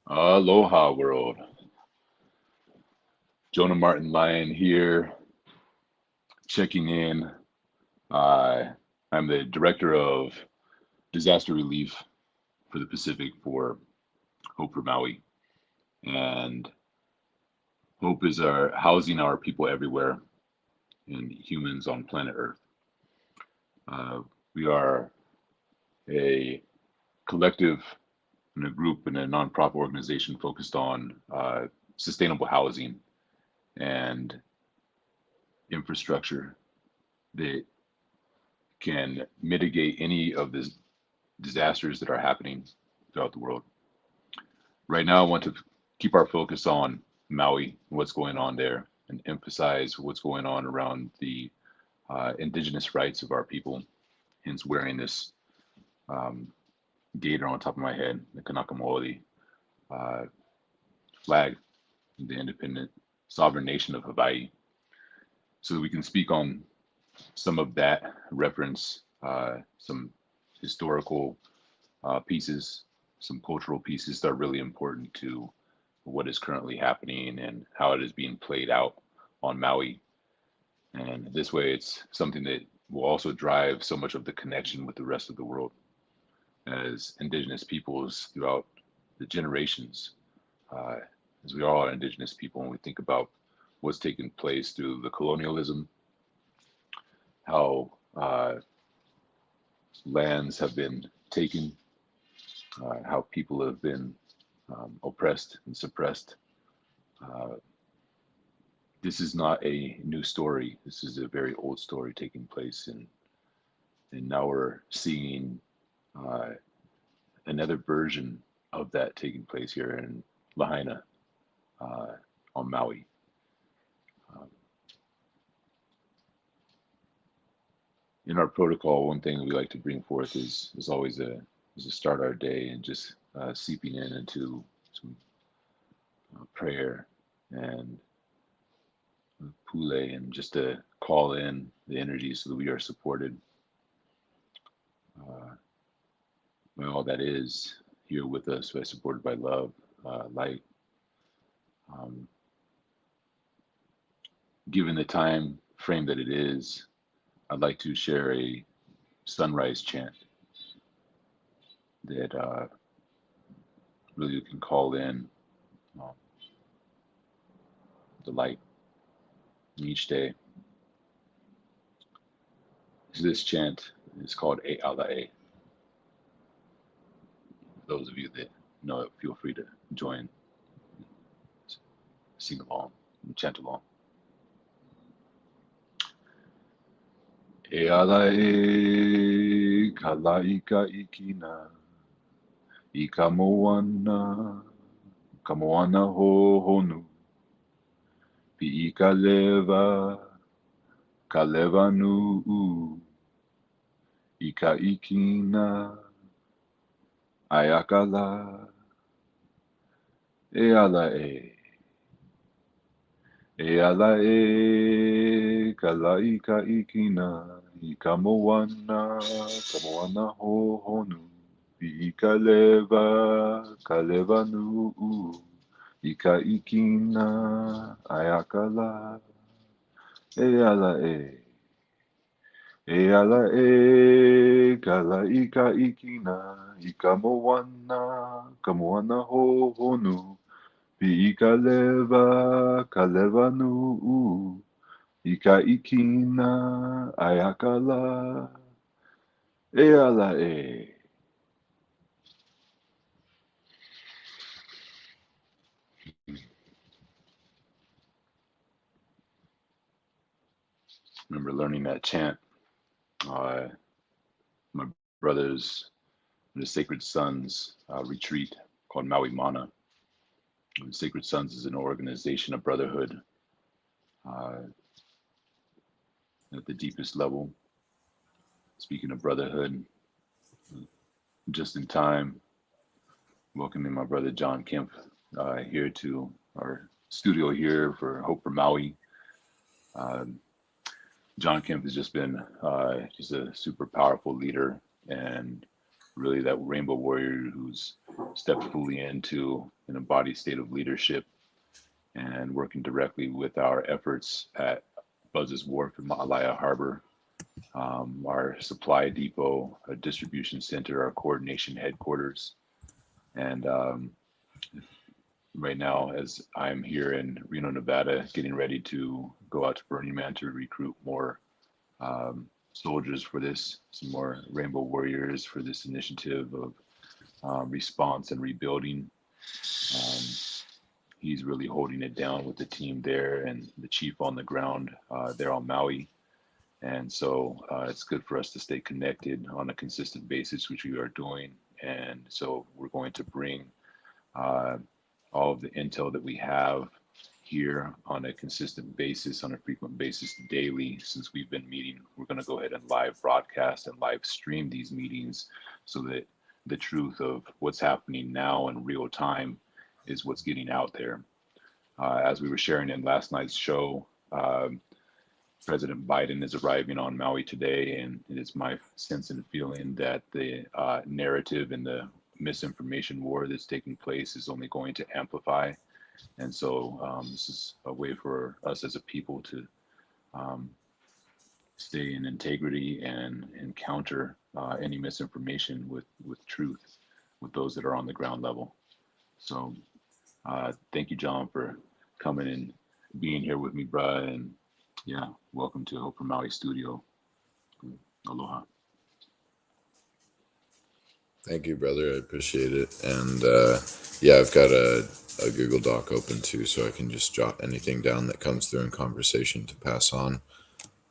Aloha world. Jonah Martin Lyon here, checking in. Uh, I'm the director of disaster relief for the Pacific for Hope for Maui. And Hope is our housing our people everywhere and humans on planet Earth. Uh, we are a collective and a group and a nonprofit organization focused on sustainable housing and infrastructure that can mitigate any of the disasters that are happening throughout the world. Right now, I want to keep our focus on Maui, what's going on there, and emphasize what's going on around the indigenous rights of our people. Hence, wearing this um, gator on top of my head, the Kanaka Maoli uh, flag, the independent sovereign nation of Hawaii, so that we can speak on some of that, reference some historical pieces, some cultural pieces that are really important to what is currently happening and how it is being played out on Maui. And this way, it's something that will also drive so much of the connection with the rest of the world as indigenous peoples throughout the generations. Uh, as we all are indigenous people, when we think about what's taken place through the colonialism, how lands have been taken, how people have been oppressed and suppressed. Uh, this is not a new story. This is a very old story taking place, and now we're seeing uh, another version of that taking place here in Lahaina uh, on Maui. Um, in our protocol, one thing we like to bring forth is always to start our day and just seeping in into some prayer and pule, and just to call in the energy so that we are supported uh, by all that is here with us, by supported by love, light. Um, Given the time frame that it is, I'd like to share a sunrise chant that really can call in um, the light each day. So this chant is called E Ala E. For those of you that know it, feel free to join, sing along, and chant along. E ala e kalaika ikina i ka moana ho honu pi i ka lewa nu i ka ikina ai akala e ala e ala e ka laika ikina i ka moana ho honu i ka lewa nu i ka ikina ai akala e ala e ala e ka laika ikina i ka moana ho honu pi i ka lewa nu i ka ikina ai akala e ala e. Remember learning that chant. My brothers, the Sacred Sons retreat called Maui Mana. And Sacred Sons is an organization, a brotherhood uh, at the deepest level. Speaking of brotherhood, just in time, welcoming my brother John Kempf here to our studio here for Hope for Maui. Um, John Kempf has just been just a super powerful leader and really that rainbow warrior who's stepped fully into an embodied state of leadership and working directly with our efforts at Buzz's Wharf in Maui Harbor, our supply depot, a distribution center, our coordination headquarters. And right now, as I'm here in Reno, Nevada, getting ready to go out to Burning Man to recruit more soldiers for this, some more Rainbow Warriors for this initiative of response and rebuilding. Um, he's really holding it down with the team there and the chief on the ground there on Maui. And so it's good for us to stay connected on a consistent basis, which we are doing. And so we're going to bring uh, all of the intel that we have here on a consistent basis, on a frequent basis daily since we've been meeting. We're going to go ahead and live broadcast and live stream these meetings so that the truth of what's happening now in real time is what's getting out there. As we were sharing in last night's show, President Biden is arriving on Maui today, and it is my sense and feeling that the narrative and the misinformation war that's taking place is only going to amplify. And so this is a way for us as a people to um, stay in integrity and counter any misinformation with truth with those that are on the ground level. So thank you, John, for coming and being here with me, bruh. And yeah, welcome to Hope for Maui Studio. Aloha. Thank you, brother. I appreciate it. And yeah, I've got a Google Doc open too, so I can just jot anything down that comes through in conversation to pass on.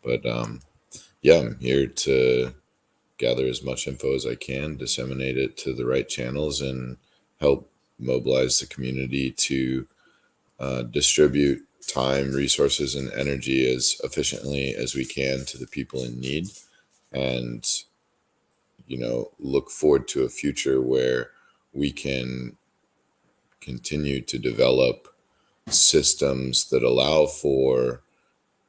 But yeah, I'm here to gather as much info as I can, disseminate it to the right channels, and help mobilize the community to distribute time, resources, and energy as efficiently as we can to the people in need. And look forward to a future where we can continue to develop systems that allow for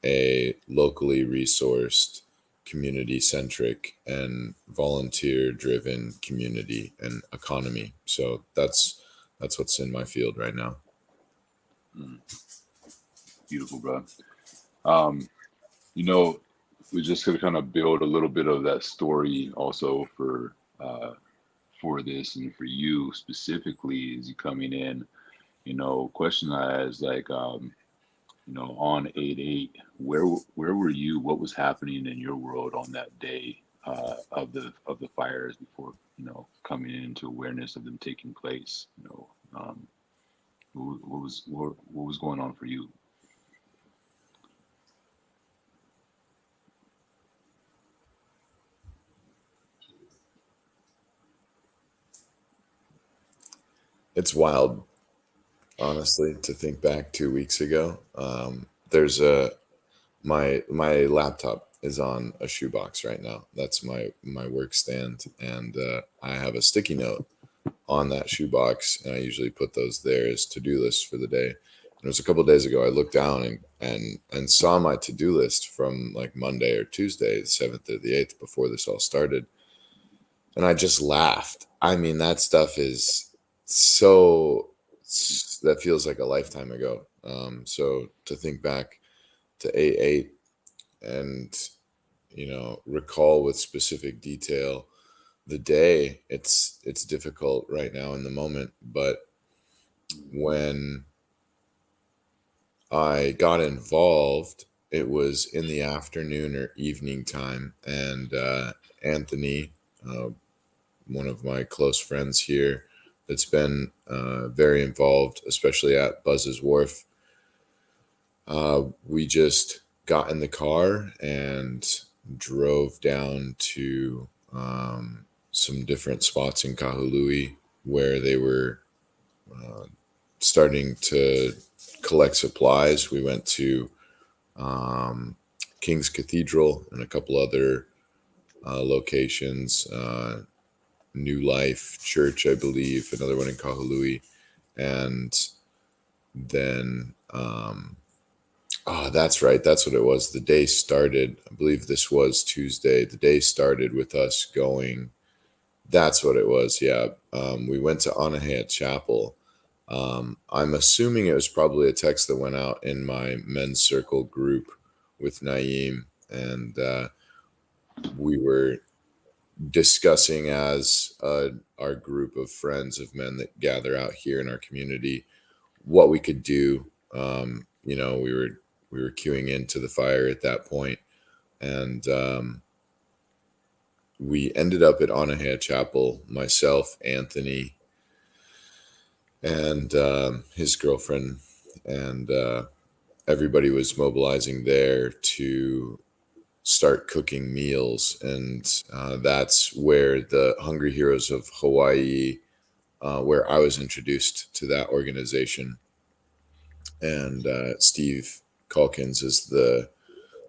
a locally resourced, community centric, and volunteer driven community and economy. So that's what's in my field right now. Mm, beautiful, bro. Um, you know, we're just going to kind of build a little bit of that story also for this and for you specifically as you coming in. Question I is like, on 8/8, where were you? What was happening in your world on that day of the fires before coming into awareness of them taking place? What was going on for you? It's wild, honestly, to think back 2 weeks ago. There's a my laptop is on a shoebox right now. That's my work stand, and I have a sticky note on that shoebox, and I usually put those there as to-do lists for the day. And it was a couple of days ago I looked down and saw my to-do list from like Monday or Tuesday, the 7th or the 8th, before this all started. And I just laughed. I mean, that stuff is so that feels like a lifetime ago. So to think back to 8/8 and recall with specific detail the day, it's difficult right now in the moment. But when I got involved, it was in the afternoon or evening time, and Anthony, one of my close friends here, that's been very involved, especially at Buzz's Wharf. We just got in the car and drove down to some different spots in Kahului where they were uh, starting to collect supplies. We went to um, King's Cathedral and a couple other locations. New Life Church, I believe, another one in Kahului, and then that's right. That's what it was. The day started, I believe this was Tuesday. The day started with us going That's what it was. Yeah. We went to Anahea Chapel. I'm assuming it was probably a text that went out in my men's circle group with Naeem, and we were discussing as our group of friends of men that gather out here in our community what we could do. We were queuing into the fire at that point, and we ended up at Anahea Chapel. Myself, Anthony, and his girlfriend, and everybody was mobilizing there to start cooking meals, and that's where the Hungry Heroes of Hawaii, where I was introduced to that organization, and Steve Calkins is the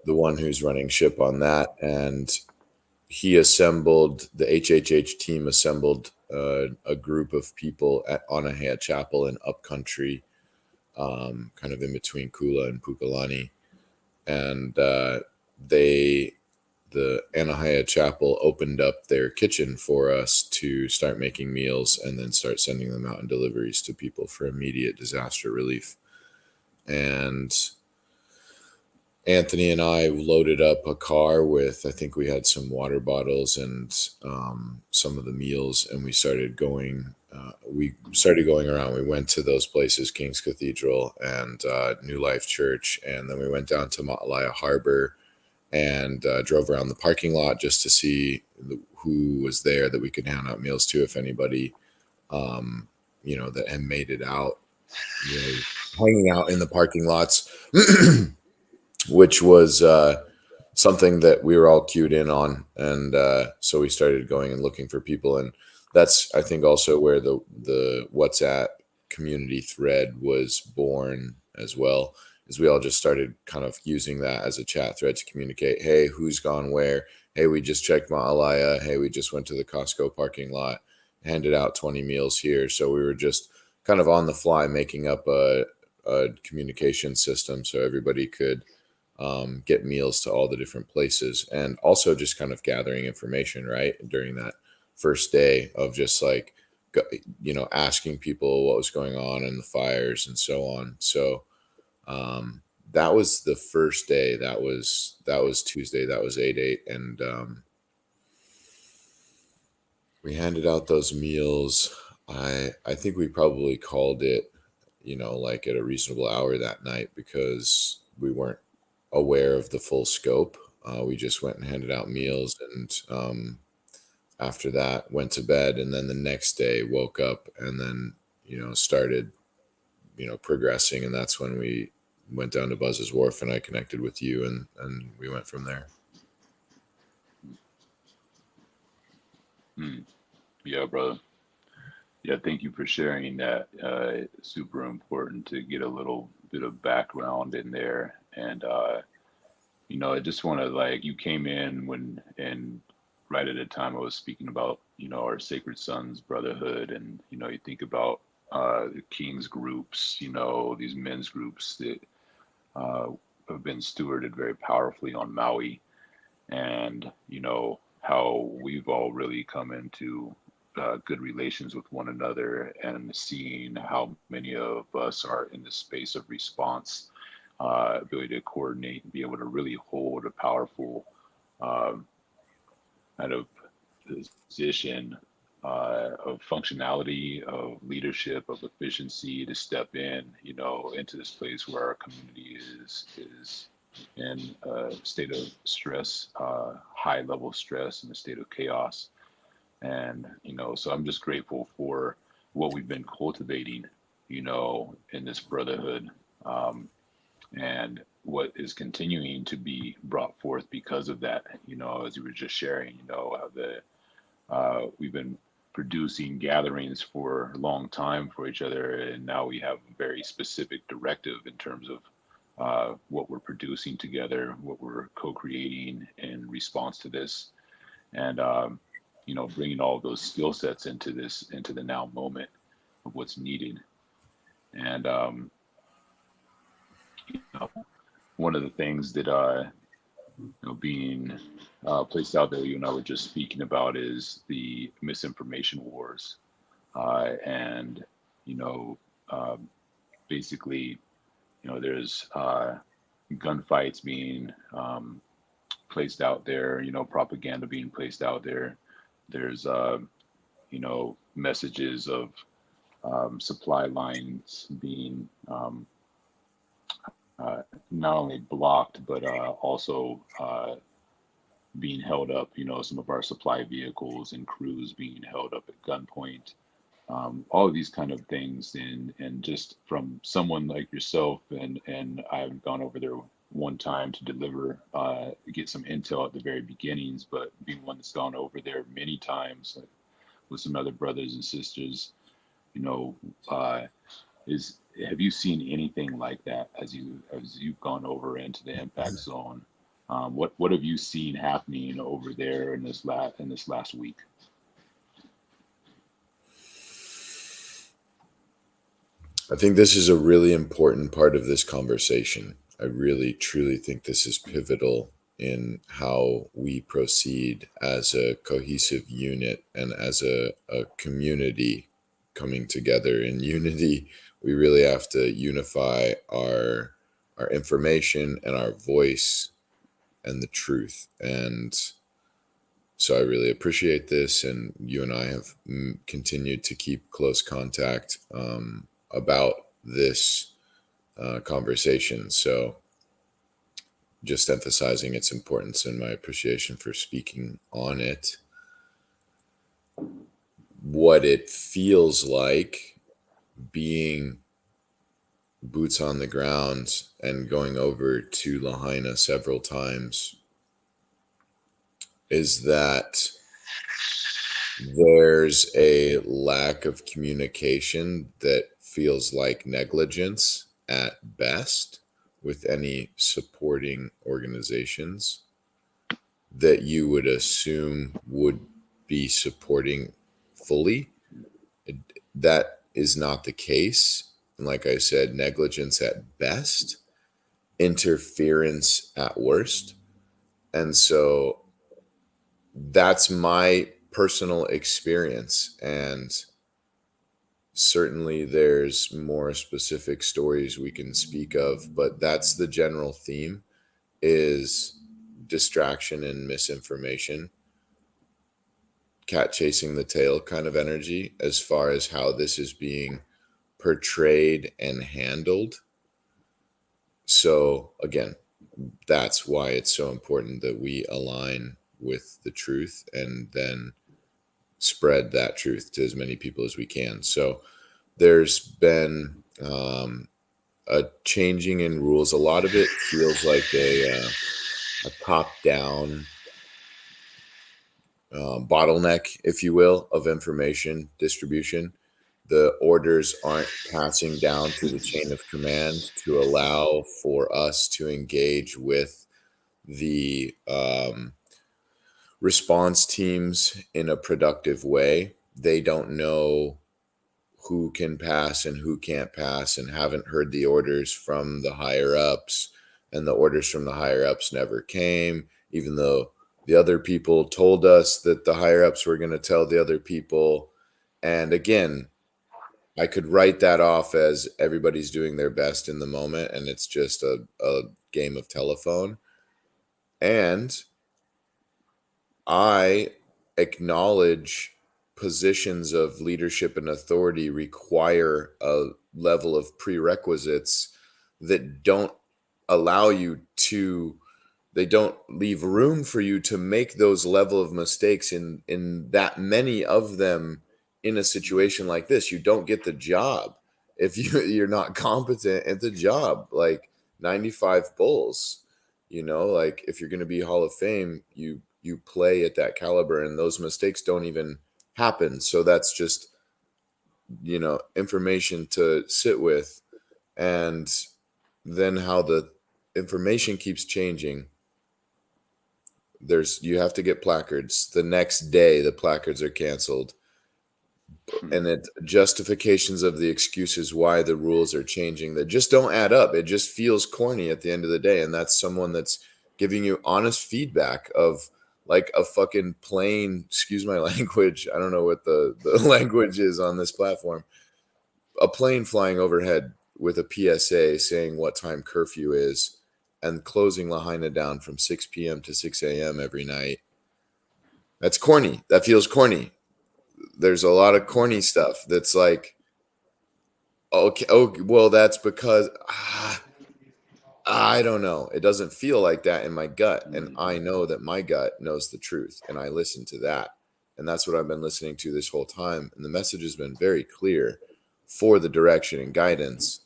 one who's running ship on that, and he assembled the HHH team assembled a group of people at Anahea Chapel in Upcountry, kind of in between Kula and Pukalani, and they the Anahea Chapel opened up their kitchen for us to start making meals and then start sending them out in deliveries to people for immediate disaster relief. And Anthony and I loaded up a car with, I think we had some water bottles and some of the meals, and we started going. We started going around. We went to those places, King's Cathedral and New Life Church, and then we went down to Ma'alaya Harbor and drove around the parking lot just to see who was there that we could hand out meals to, if anybody, that had made it out, hanging out in the parking lots. Which was something that we were all cued in on, and so we started going and looking for people, and that's, I think, also where the WhatsApp community thread was born as well. Is we all just started kind of using that as a chat thread to communicate. Hey, who's gone where? Hey, we just checked Ma'alaya. Hey, we just went to the Costco parking lot, handed out 20 meals here. So we were just kind of on the fly making up a communication system so everybody could get meals to all the different places, and also just kind of gathering information right during that first day of just like asking people what was going on in the fires and so on. So that was the first day. That was Tuesday. That was 8/8, and we handed out those meals. I think we probably called it, like at a reasonable hour that night, because we weren't aware of the full scope. We just went and handed out meals, and after that went to bed, and then the next day woke up, and then started progressing, and that's when we went down to Buzz's Wharf, and I connected with you, and we went from there. Hmm. Yeah, brother. Yeah, thank you for sharing that. Super important to get a little bit of background in there. And I just want to, like, you came in when and right at a time I was speaking about, our Sacred Sons Brotherhood, and you think about the King's groups, these men's groups that uh, have been stewarded very powerfully on Maui, and how we've all really come into good relations with one another, and seeing how many of us are in the space of response, ability to coordinate and be able to really hold a powerful um, kind of position of functionality, of leadership, of efficiency to step in, into this place where our community is in a state of stress, high level stress, and a state of chaos. And so I'm just grateful for what we've been cultivating, in this brotherhood, um, and what is continuing to be brought forth because of that. As you were just sharing, the we've been producing gatherings for a long time for each other, and now we have a very specific directive in terms of what we're producing together, what we're co-creating in response to this, and bringing all of those skill sets into the now moment of what's needed. And you know, one of the things that being placed out there. You and I were just speaking about is the misinformation wars, and you know, uh, basically, there's gunfights being placed out there. Propaganda being placed out there. There's messages of supply lines being not only blocked but also being held up. Some of our supply vehicles and crews being held up at gunpoint. All of these kind of things, and just from someone like yourself, and I've gone over there one time to deliver, get some intel at the very beginnings, but being one that's gone over there many times with some other brothers and sisters, you know, uh, is have you seen anything like that as you've gone over into the impact zone? What have you seen happening over there in this last week? I think this is a really important part of this conversation. I really, truly think this is pivotal in how we proceed as a cohesive unit and as a community coming together in unity. We really have to unify our information and our voice and the truth. And so I really appreciate this, and you and I have continued to keep close contact about this conversation. So just emphasizing its importance and my appreciation for speaking on it. What it feels like being boots on the ground and going over to Lahaina several times is that there's a lack of communication that feels like negligence at best with any supporting organizations that you would assume would be supporting fully. That is not the case. And like I said, negligence at best, interference at worst. And so that's my personal experience. And certainly there's more specific stories we can speak of, but that's the general theme, is distraction and misinformation, cat chasing the tail kind of energy as far as how this is being portrayed and handled. So again, that's why it's so important that we align with the truth and then spread that truth to as many people as we can. So there's been a changing in rules. A lot of it feels like a top-down bottleneck, if you will, of information distribution. The orders aren't passing down through the chain of command to allow for us to engage with the response teams in a productive way. They don't know who can pass and who can't pass, and haven't heard the orders from the higher ups, and the orders from the higher ups never came, even though the other people told us that the higher ups were going to tell the other people. And again, I could write that off as everybody's doing their best in the moment and it's just a game of telephone. And I acknowledge positions of leadership and authority require a level of prerequisites that don't allow you to, they don't leave room for you to make those level of mistakes in that many of them. In a situation like this, you don't get the job if you're not competent at the job. Like 95 Bulls, like if you're going to be Hall of Fame, you play at that caliber, and those mistakes don't even happen. So that's just information to sit with. And then how the information keeps changing. You have to get placards. The next day the placards are canceled, and it justifications of the excuses why the rules are changing that just don't add up. It just feels corny at the end of the day. And that's someone that's giving you honest feedback of like a fucking plane, excuse my language, I don't know what the language is on this platform, a plane flying overhead with a PSA saying what time curfew is and closing Lahaina down from 6 p.m. to 6 a.m. every night. That's corny. That feels corny. There's a lot of corny stuff that's like, okay, oh, well, that's because I don't know. It doesn't feel like that in my gut. And I know that my gut knows the truth. And I listen to that. And that's what I've been listening to this whole time. And the message has been very clear for the direction and guidance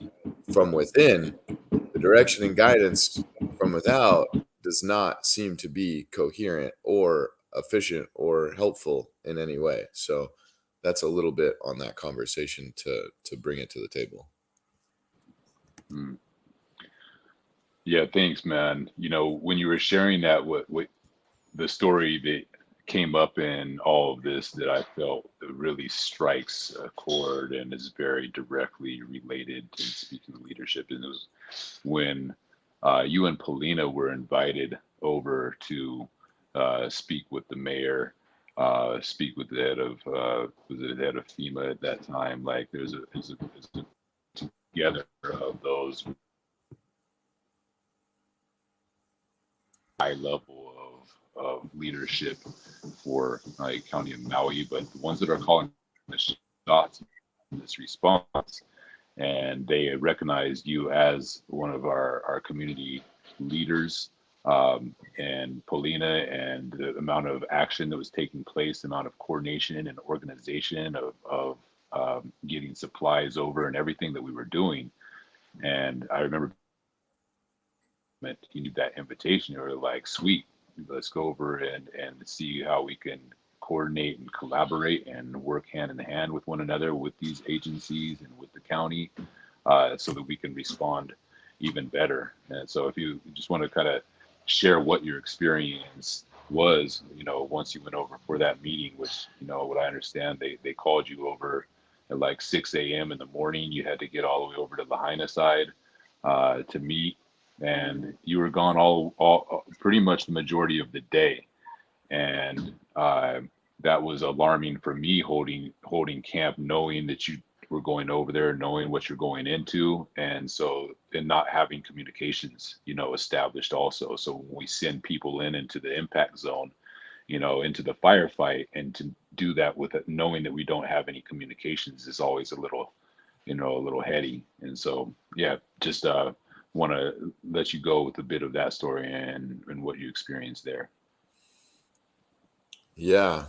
from within. The direction and guidance from without does not seem to be coherent or efficient or helpful in any way. So that's a little bit on that conversation to bring it to the table. Mm. Yeah, thanks, man. You know, when you were sharing that, what the story that came up in all of this that I felt really strikes a chord and is very directly related to speaking of leadership, and it was when you and Paulina were invited over to speak with the mayor, speak with the head of was it the head of FEMA at that time? Like there's a together of those high level of leadership for like County of Maui, but the ones that are calling the shots in this response, and they recognized you as one of our community leaders, and Paulina, and the amount of action that was taking place, the amount of coordination and organization of getting supplies over and everything that we were doing. And I remember you need that invitation. You were like, sweet, let's go over and see how we can coordinate and collaborate and work hand in hand with one another, with these agencies and with the county, so that we can respond even better. And so if you just want to kind of share what your experience was, you know, once you went over for that meeting, which, you know, what I understand, they called you over at like 6 a.m. in the morning. You had to get all the way over to Lahaina side to meet, and you were gone all pretty much the majority of the day. And that was alarming for me, holding camp, knowing that you were going over there, knowing what you're going into, and so, and not having communications, you know, established also. So when we send people into the impact zone, you know, into the firefight, and to do that with it, knowing that we don't have any communications, is always a little, you know, a little heady. And so, yeah, just want to let you go with a bit of that story and what you experienced there. Yeah.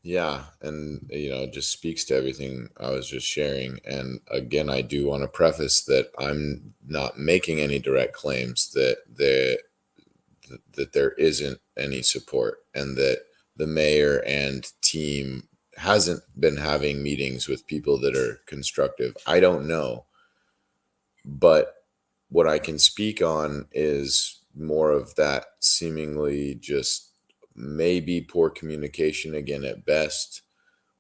Yeah. And, you know, it just speaks to everything I was just sharing. And again, I do want to preface that I'm not making any direct claims that there isn't any support, and that the mayor and team hasn't been having meetings with people that are constructive. I don't know. But what I can speak on is more of that seemingly just maybe poor communication again at best,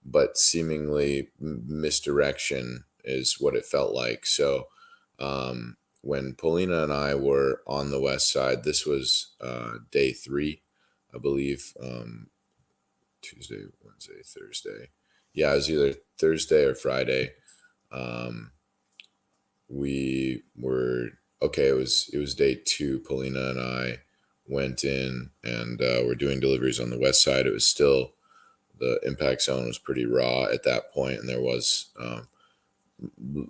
but seemingly misdirection is what it felt like. So when Paulina and I were on the west side, this was day 3, I believe. Tuesday, Wednesday, Thursday. Yeah, it was either Thursday or Friday. Um, we were okay. It was day 2. Paulina and I went in and we're doing deliveries on the west side. It was still, the impact zone was pretty raw at that point, and there was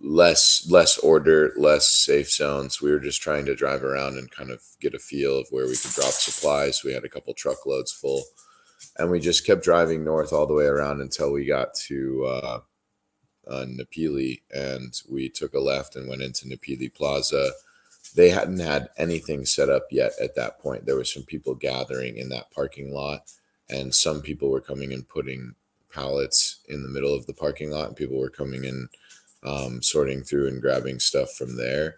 less order, less safe zones. We were just trying to drive around and kind of get a feel of where we could drop supplies. We had a couple truckloads full, and we just kept driving north all the way around until we got to Napili, and we took a left and went into Napili Plaza. They hadn't had anything set up yet at that point. There were some people gathering in that parking lot, and some people were coming and putting pallets in the middle of the parking lot, and people were coming in, sorting through and grabbing stuff from there.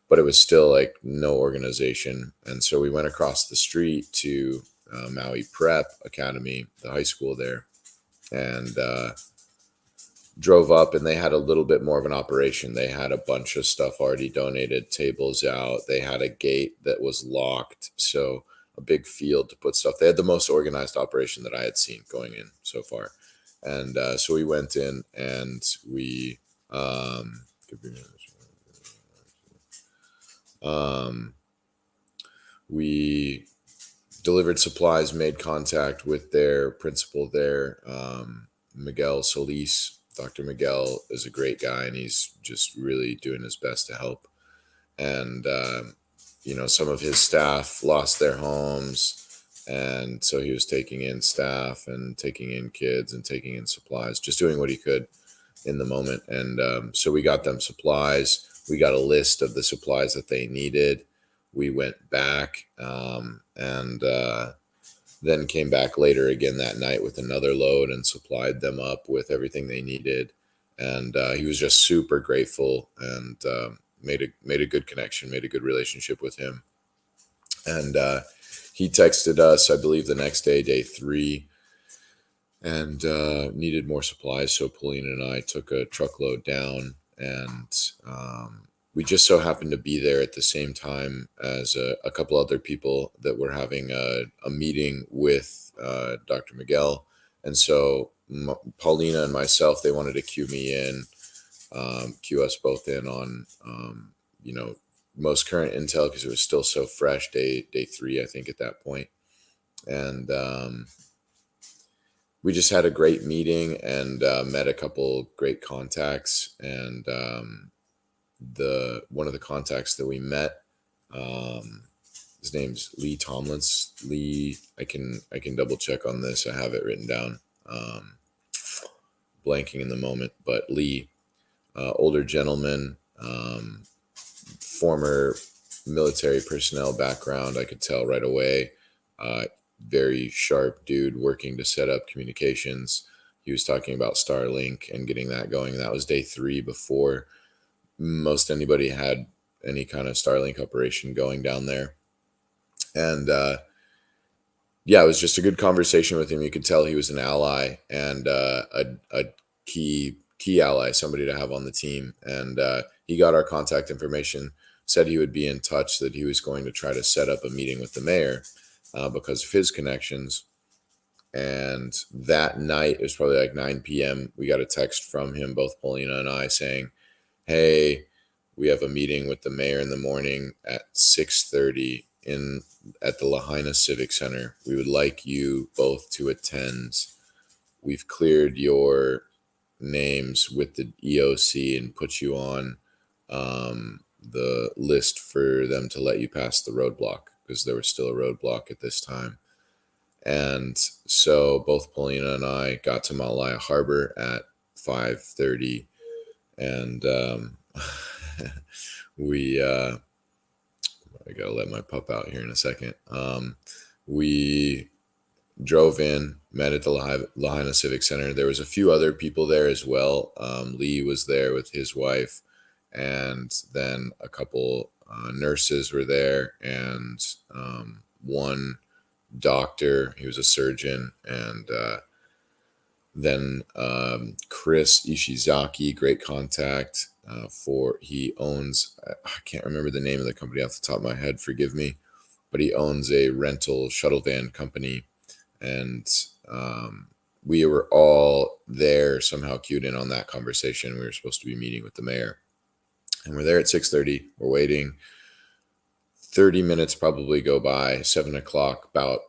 But it was still like no organization. And so we went across the street to Maui Prep Academy, the high school there, and drove up, and they had a little bit more of an operation. They had a bunch of stuff already donated, tables out. They had a gate that was locked. So a big field to put stuff. They had the most organized operation that I had seen going in so far. And so we went in and um, um, we delivered supplies, made contact with their principal there, Miguel Solis. Dr. Miguel is a great guy, and he's just really doing his best to help. And some of his staff lost their homes, and so he was taking in staff and taking in kids and taking in supplies, just doing what he could in the moment. And so we got them supplies. We got a list of the supplies that they needed. We went back and then came back later again that night with another load and supplied them up with everything they needed. And he was just super grateful and made a good connection, made a good relationship with him. And he texted us, I believe, the next day, day 3, and needed more supplies. So Paulina and I took a truckload down, and we just so happened to be there at the same time as a couple other people that were having a meeting with Dr. Miguel. And so Paulina and myself, they wanted to cue me in, cue us both in on, most current intel because it was still so fresh, day 3, I think, at that point. And we just had a great meeting and met a couple great contacts. And one of the contacts that we met, his name's Lee Tomlins. Lee, I can double check on this. I have it written down. Blanking in the moment, but Lee, older gentleman, former military personnel background. I could tell right away. Very sharp dude working to set up communications. He was talking about Starlink and getting that going. That was day 3 before most anybody had any kind of Starlink operation going down there. And yeah, it was just a good conversation with him. You could tell he was an ally and a key ally, somebody to have on the team. And he got our contact information, said he would be in touch, that he was going to try to set up a meeting with the mayor because of his connections. And that night, it was probably like 9 p.m., we got a text from him, both Paulina and I, saying, hey, we have a meeting with the mayor in the morning at 6:30 at the Lahaina Civic Center. We would like you both to attend. We've cleared your names with the EOC and put you on the list for them to let you pass the roadblock, because there was still a roadblock at this time. And so both Paulina and I got to Maui Harbor at 5:30, and we I gotta let my pup out here in a second. We drove in, met at the Lahaina Civic Center. There was a few other people there as well. Lee was there with his wife, and then a couple nurses were there, and one doctor. He was a surgeon. And then Chris Ishizaki, great contact he owns, I can't remember the name of the company off the top of my head, forgive me, but he owns a rental shuttle van company. And we were all there somehow cued in on that conversation. We were supposed to be meeting with the mayor, and we're there at 6:30. We're waiting. 30 minutes probably go by. 7 o'clock, about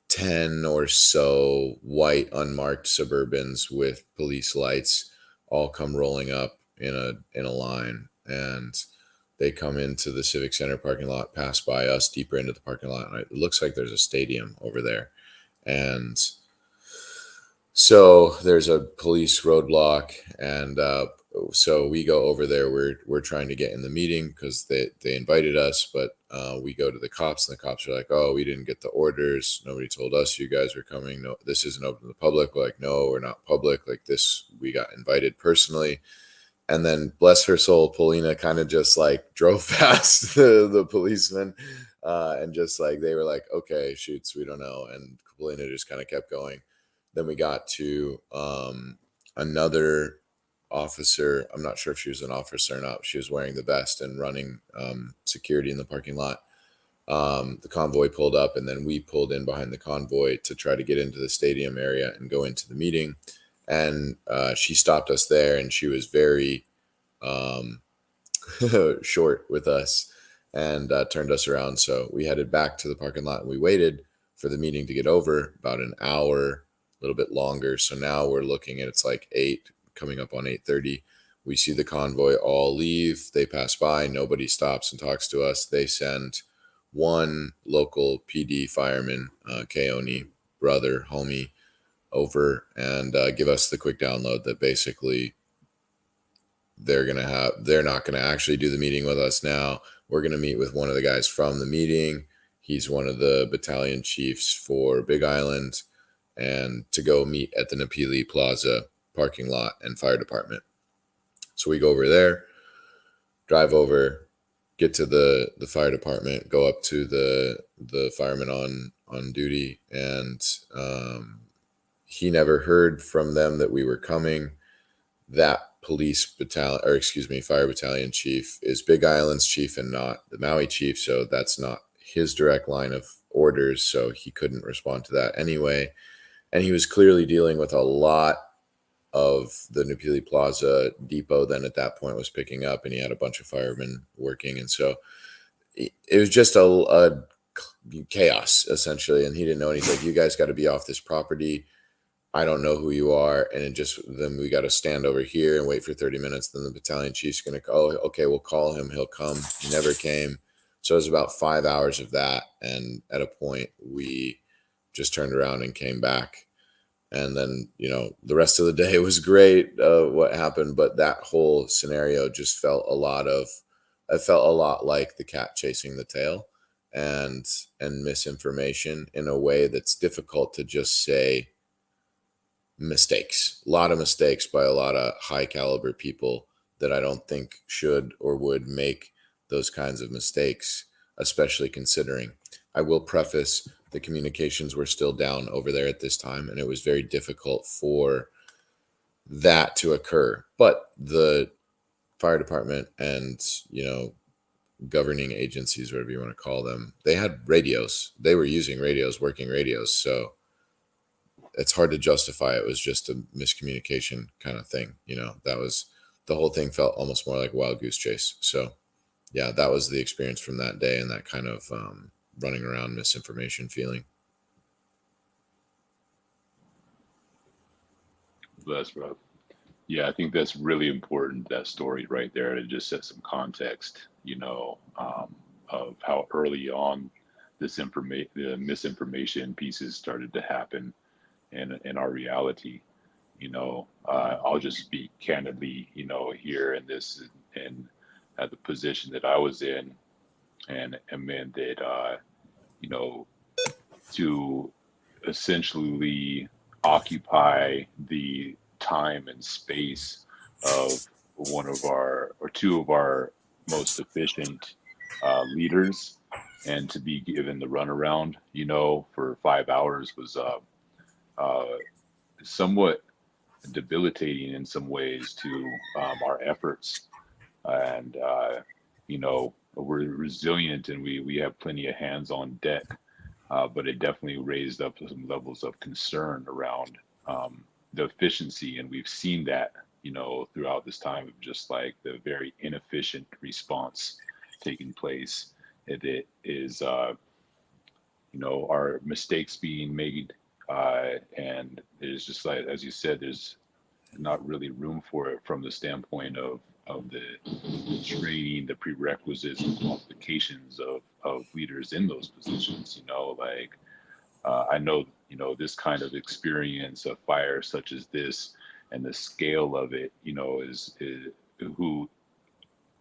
10 or so white unmarked Suburbans with police lights all come rolling up in a line, and they come into the Civic Center parking lot, pass by us deeper into the parking lot, and it looks like there's a stadium over there. And so there's a police roadblock, and so we go over there. We're trying to get in the meeting because they invited us, but we go to the cops, and the cops are like, "Oh, we didn't get the orders. Nobody told us you guys were coming. No, this isn't open to the public." We're like, "No, we're not public. Like this, we got invited personally." And then, bless her soul, Paulina kind of just like drove past the policeman, and just like they were like, "Okay, shoots, we don't know." And Paulina just kind of kept going. Then we got to another officer. I'm not sure if she was an officer or not. She was wearing the vest and running security in the parking lot. The convoy pulled up, and then we pulled in behind the convoy to try to get into the stadium area and go into the meeting. And she stopped us there, and she was very um, short with us and turned us around. So we headed back to the parking lot and we waited for the meeting to get over about an hour, a little bit longer. So now we're looking at it's like 8, coming up on 8:30. We see the convoy all leave. They pass by. Nobody stops and talks to us. They send one local PD fireman, Keone, brother, homie, over and give us the quick download that basically they're not gonna actually do the meeting with us now. We're gonna meet with one of the guys from the meeting. He's one of the battalion chiefs for Big Island, and to go meet at the Napili Plaza parking lot and fire department. So we go over there, drive over, get to the fire department, go up to the fireman on duty, and he never heard from them that we were coming. That police battalion, or excuse me, fire battalion chief is Big Island's chief and not the Maui chief, so that's not his direct line of orders, so he couldn't respond to that anyway. And he was clearly dealing with a lot of the Napili Plaza depot then at that point was picking up, and he had a bunch of firemen working, and so it was just a chaos essentially. And he didn't know, and he's like, you guys got to be off this property. I don't know who you are. And it just, then we got to stand over here and wait for 30 minutes. Then the battalion chief's going to, oh, okay, we'll call him. He'll come. He never came. So it was about 5 hours of that. And at a point, we just turned around and came back. And then, the rest of the day was great, what happened. But that whole scenario just it felt a lot like the cat chasing the tail, and misinformation in a way that's difficult to just say. Mistakes, a lot of mistakes by a lot of high caliber people that I don't think should or would make those kinds of mistakes, especially considering. I will preface, the communications were still down over there at this time, and it was very difficult for that to occur. But the fire department and, governing agencies, whatever you want to call them, they had radios. They were using radios, working radios. So it's hard to justify it was just a miscommunication kind of thing. That was, the whole thing felt almost more like a wild goose chase. So yeah, that was the experience from that day, and that kind of running around misinformation feeling. That's rough. Yeah, I think that's really important, that story right there, to just set some context, of how early on the misinformation pieces started to happen in our reality. I'll just speak candidly, here in this, and at the position that I was in, and meant that, you know, to essentially occupy the time and space of one of our, or two of our most efficient leaders, and to be given the runaround, for 5 hours was uh, somewhat debilitating in some ways to our efforts. And we're resilient, and we have plenty of hands on deck, but it definitely raised up some levels of concern around the efficiency. And we've seen that, throughout this time, of just like the very inefficient response taking place. It is, our mistakes being made, and there's just, like as you said, there's not really room for it from the standpoint of the training, the prerequisites, and qualifications of leaders in those positions. Like, I know, this kind of experience of fire such as this, and the scale of it, is who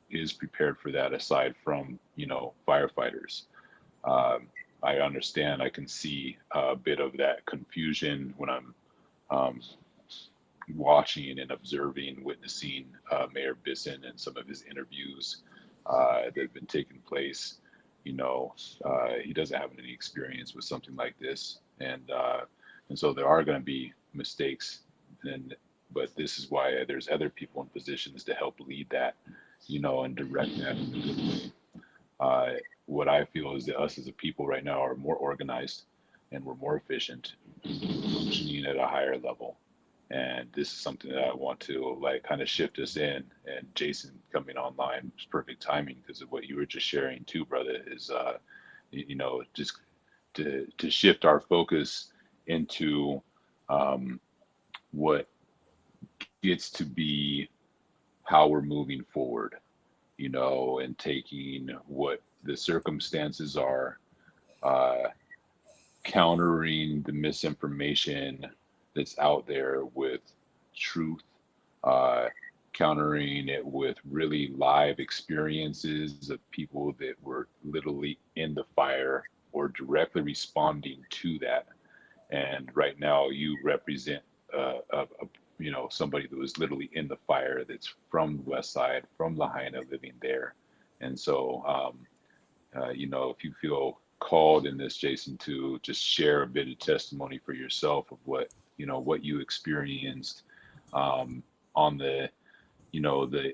is prepared for that, aside from, firefighters. I understand, I can see a bit of that confusion when I'm um, watching and observing, witnessing Mayor Bisson and some of his interviews that have been taking place. He doesn't have any experience with something like this, and so there are going to be mistakes, and but this is why there's other people in positions to help lead that, and direct that in a good way. what I feel is that us as a people right now are more organized and we're more efficient, functioning at a higher level. And this is something that I want to like kind of shift us in. And Jason coming online is perfect timing because of what you were just sharing too, brother, is just to shift our focus into what gets to be how we're moving forward, and taking what the circumstances are, uh, countering the misinformation that's out there with truth, uh, countering it with really live experiences of people that were literally in the fire or directly responding to that. And right now, you represent somebody that was literally in the fire that's from the West Side, from Lahaina, living there. And so, if you feel called in this, Jason, to just share a bit of testimony for yourself of what you experienced on the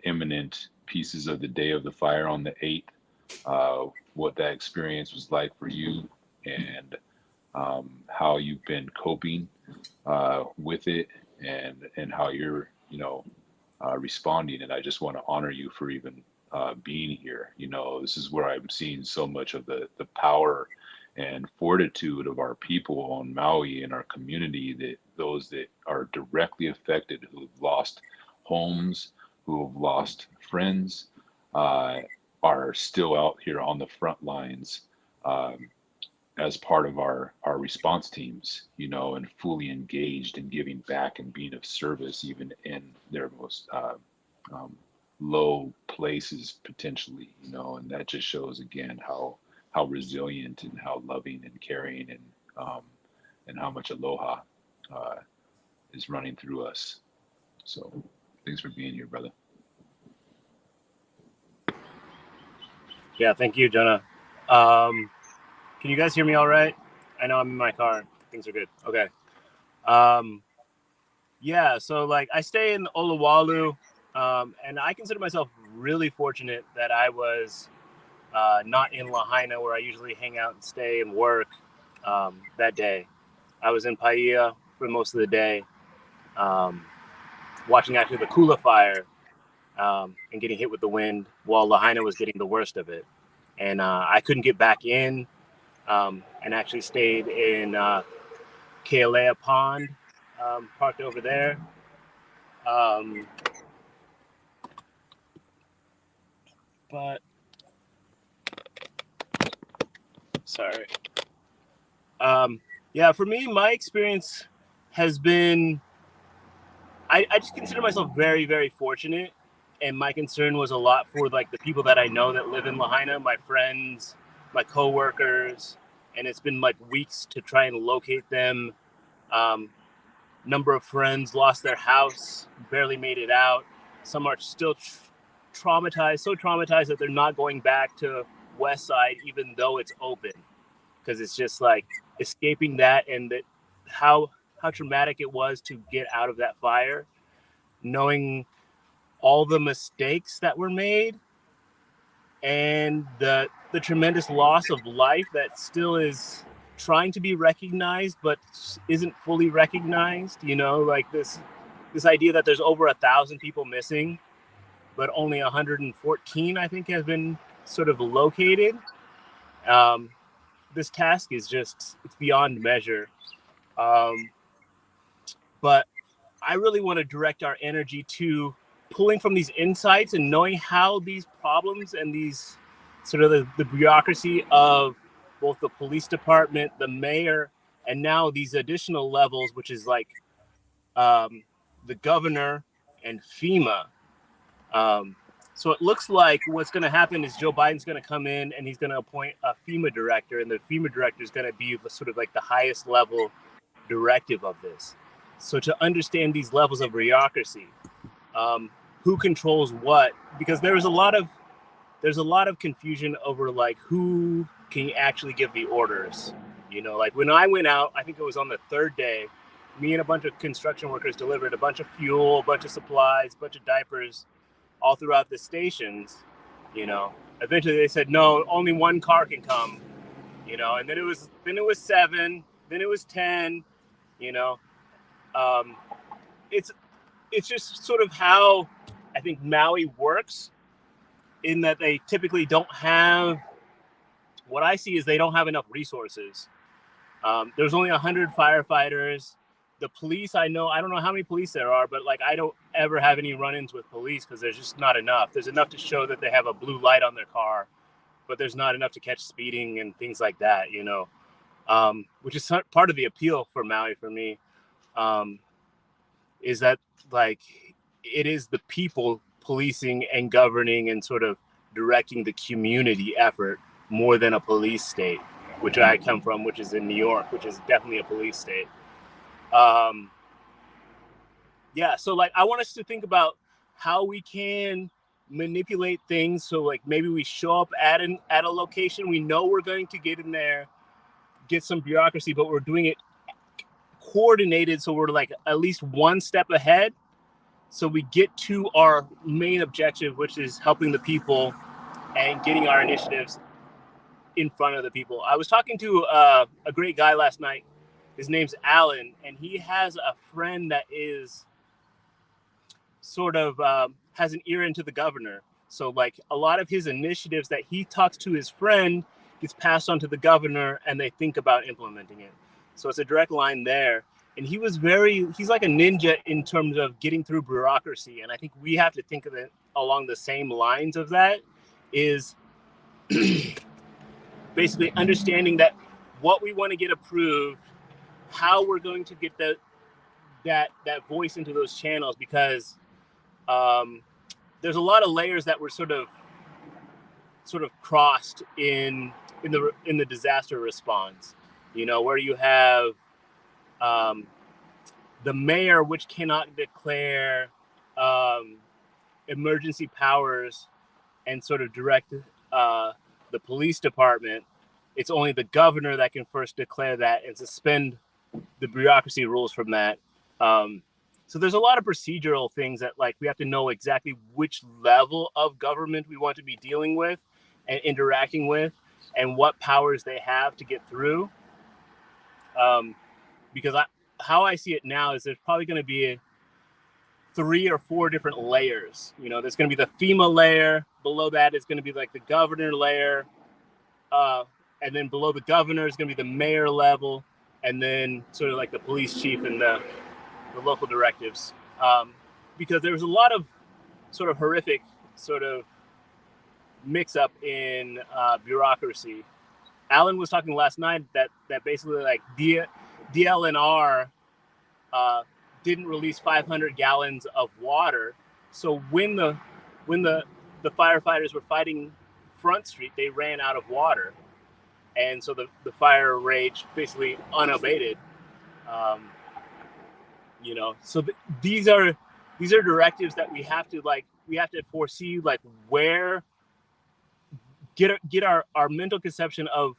imminent pieces of the day of the fire on the 8th, what that experience was like for you, and how you've been coping with it, and how you're responding. And I just want to honor you for even being here. This is where I'm seeing so much of the power and fortitude of our people on Maui and our community, that those that are directly affected, who've lost homes, who have lost friends, uh, are still out here on the front lines, um, as part of our response teams, and fully engaged in giving back and being of service, even in their most um, low places potentially, and that just shows again how resilient and how loving and caring, and how much aloha uh, is running through us. So thanks for being here, brother. Yeah, thank you, Jonah. Can you guys hear me all right? I know I'm in my car. Things are good. Okay. Yeah, so like I stay in Oluwalu, and I consider myself really fortunate that I was not in Lahaina, where I usually hang out and stay and work that day. I was in Paia for most of the day, watching actually the Kula fire, and getting hit with the wind while Lahaina was getting the worst of it. And I couldn't get back in, and actually stayed in Kealea Pond, parked over there. But sorry. Yeah, for me, my experience has been, I just consider myself very, very fortunate. And my concern was a lot for like the people that I know that live in Lahaina, my friends, my coworkers, and it's been like weeks to try and locate them. Number of friends lost their house, barely made it out. Some are still traumatized, so traumatized that they're not going back to West Side, even though it's open, because it's just like escaping that, and that how traumatic it was to get out of that fire, knowing all the mistakes that were made, and the tremendous loss of life that still is trying to be recognized but isn't fully recognized. Like this idea that there's over 1,000 people missing, but only 114 I think has been sort of located. This task is just, it's beyond measure. But I really want to direct our energy to pulling from these insights and knowing how these problems and these sort of the bureaucracy of both the police department, the mayor, and now these additional levels, which is like the governor and FEMA. So it looks like what's going to happen is Joe Biden's going to come in and he's going to appoint a FEMA director, and the FEMA director is going to be sort of like the highest level directive of this. So to understand these levels of bureaucracy, who controls what, because there's a lot of confusion over like who can actually give the orders. Like when I went out, I think it was on the 3rd day, me and a bunch of construction workers delivered a bunch of fuel, a bunch of supplies, a bunch of diapers, all throughout the stations. Eventually they said, no, only one car can come, you know, and then it was 7, then it was 10, you know. Um, it's just sort of how I think Maui works, in that they typically don't have, what I see is they don't have enough resources. There's only 100 firefighters. The police, I don't know how many police there are, but like I don't ever have any run-ins with police because there's just not enough. There's enough to show that they have a blue light on their car, but there's not enough to catch speeding and things like that, you know, which is part of the appeal for Maui for me, is that like it is the people policing and governing and sort of directing the community effort more than a police state, which I come from, which is in New York, which is definitely a police state. Yeah, so like I want us to think about how we can manipulate things. So like maybe we show up at a location, we know we're going to get in there, get some bureaucracy, but we're doing it coordinated, so we're like at least one step ahead, so we get to our main objective, which is helping the people and getting our initiatives in front of the people. I was talking to a great guy last night. His name's Alan, and he has a friend that is sort of has an ear into the governor. So like a lot of his initiatives that he talks to his friend gets passed on to the governor, and they think about implementing it. So it's a direct line there. And he's like a ninja in terms of getting through bureaucracy. And I think we have to think of it along the same lines of that, is basically understanding that what we want to get approved, how we're going to get that voice into those channels, because there's a lot of layers that were sort of crossed in the disaster response, you know, where you have the mayor, which cannot declare emergency powers and sort of direct the police department. It's only the governor that can first declare that and suspend the bureaucracy rules from that. So there's a lot of procedural things that like we have to know exactly which level of government we want to be dealing with and interacting with, and what powers they have to get through. Because how I see it now is there's probably going to be 3 or 4 different layers. You know, there's going to be the FEMA layer. Below that is going to be like the governor layer. And then below the governor is going to be the mayor level. And then sort of like the police chief and the local directives. Because there was a lot of sort of horrific sort of mix up in bureaucracy. Alan was talking last night that basically like DLNR didn't release 500 gallons of water. So when the firefighters were fighting Front Street, they ran out of water, and so the fire raged basically unabated. You know, so these are directives that we have to foresee, like where get our mental conception of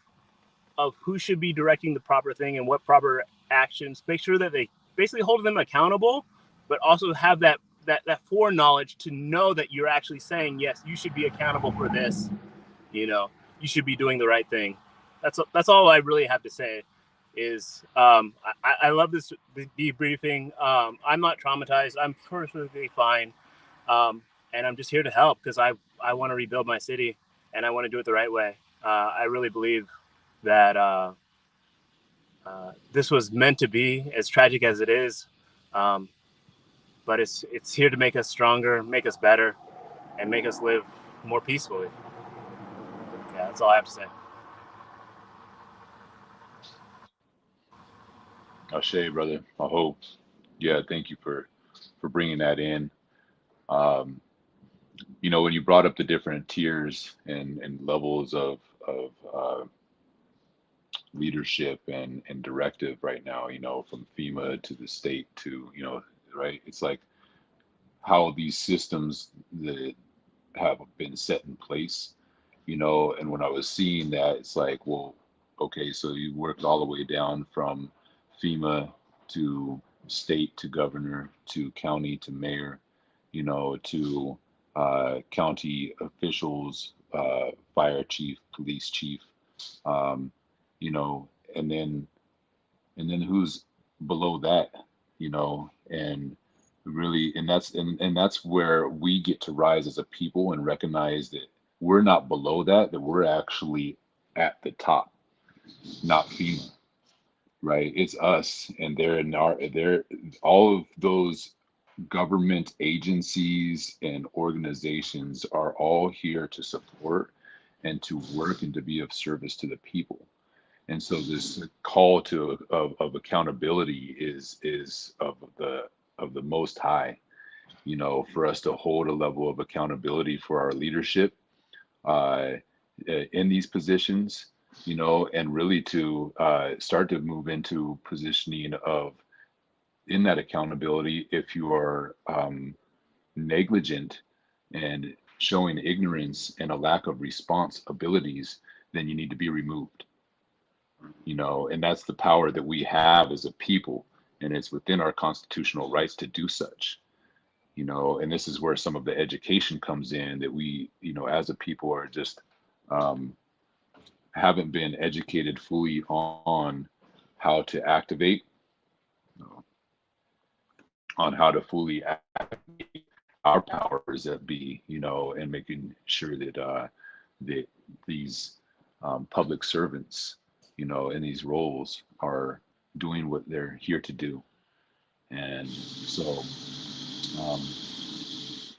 who should be directing the proper thing and what proper actions. Make sure that they basically hold them accountable, but also have that foreknowledge to know that you're actually saying, yes, you should be accountable for this. You know, you should be doing the right thing. That's all I really have to say. Is I love this debriefing. I'm not traumatized. I'm perfectly fine, and I'm just here to help because I want to rebuild my city, and I want to do it the right way. I really believe that this was meant to be, as tragic as it is, but it's here to make us stronger, make us better, and make us live more peacefully. Yeah, that's all I have to say. Ashe, brother. I hope. Yeah, thank you for bringing that in. You know, when you brought up the different tiers and levels of leadership and directive right now, you know, from FEMA to the state to, you know, right? It's like how these systems that have been set in place, you know, and when I was seeing that, it's like, well, okay, so you worked all the way down from FEMA to state to governor to county to mayor, you know, to county officials, fire chief, police chief, um, you know, and then who's below that, you know, and really, and that's where we get to rise as a people and recognize that we're not below that, that we're actually at the top, not FEMA, right? It's us, and they're all of those government agencies and organizations are all here to support and to work and to be of service to the people. And so this call to of accountability is of the most high, you know, for us to hold a level of accountability for our leadership uh, in these positions, you know, and really to start to move into positioning of in that accountability. If you are negligent and showing ignorance and a lack of responsibilities, then you need to be removed, you know, and that's the power that we have as a people, and it's within our constitutional rights to do such, you know. And this is where some of the education comes in, that we, you know, as a people are just um, haven't been educated fully on how to activate, on how to fully activate our powers that be, you know, and making sure that that these public servants, you know, in these roles are doing what they're here to do. And so um,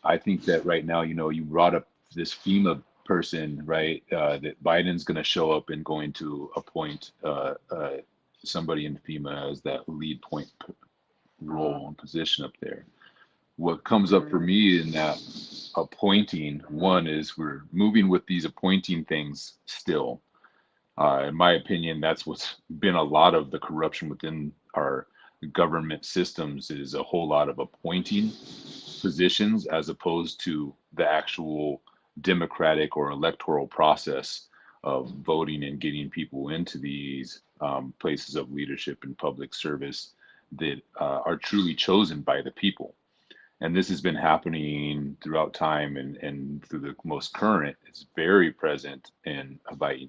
I think that right now, you know, you brought up this FEMA person, right? That Biden's going to show up and going to appoint somebody in FEMA as that lead point role and position up there. What comes up for me in that appointing, one is we're moving with these appointing things still. In my opinion, that's what's been a lot of the corruption within our government systems, is a whole lot of appointing positions as opposed to the actual democratic or electoral process of voting and getting people into these places of leadership and public service that are truly chosen by the people. And this has been happening throughout time, and through the most current, it's very present in Hawaii,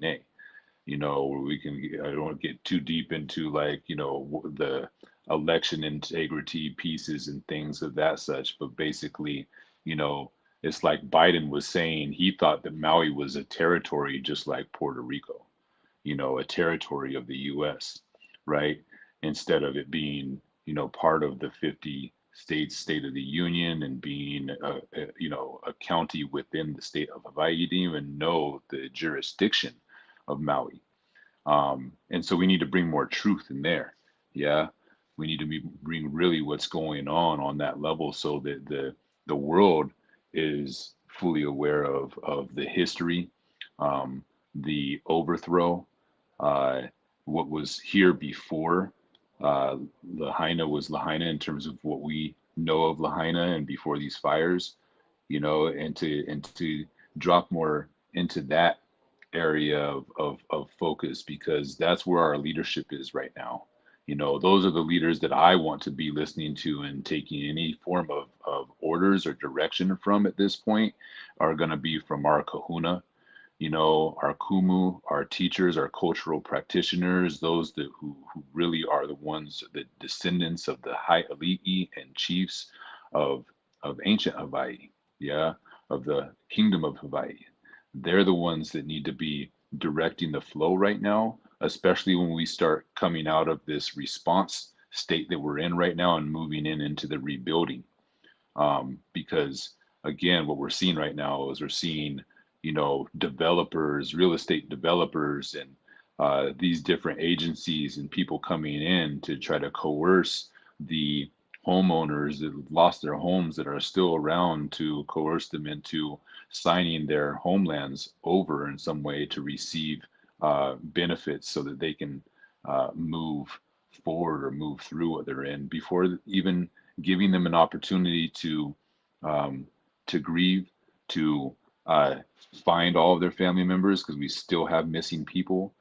you know, where we can, I don't want to get too deep into, like, you know, the election integrity pieces and things of that such, but basically, you know, it's like Biden was saying he thought that Maui was a territory just like Puerto Rico, you know, a territory of the US, right? Instead of it being, you know, part of the 50 states, State of the Union, and being, you know, a county within the state of Hawaii. You didn't even know the jurisdiction of Maui. And so we need to bring more truth in there. Yeah. We need to bring really what's going on that level, so that the world is fully aware of the history, the overthrow, uh, what was here before Lahaina was Lahaina, in terms of what we know of Lahaina and before these fires, you know, and to drop more into that area of focus, because that's where our leadership is right now. You know, those are the leaders that I want to be listening to and taking any form of orders or direction from at this point, are going to be from our kahuna, you know, our kumu, our teachers, our cultural practitioners, those that who really are the ones, the descendants of the high elite and chiefs of ancient Hawaii, yeah, of the kingdom of Hawaii. They're the ones that need to be directing the flow right now, especially when we start coming out of this response state that we're in right now and moving into the rebuilding. Because again, what we're seeing right now is we're seeing, you know, developers, real estate developers, and these different agencies and people coming in to try to coerce the homeowners that lost their homes, that are still around, to coerce them into signing their homelands over in some way to receive benefits, so that they can move forward or move through what they're in, before even giving them an opportunity um, to grieve, to find all of their family members, because we still have missing people,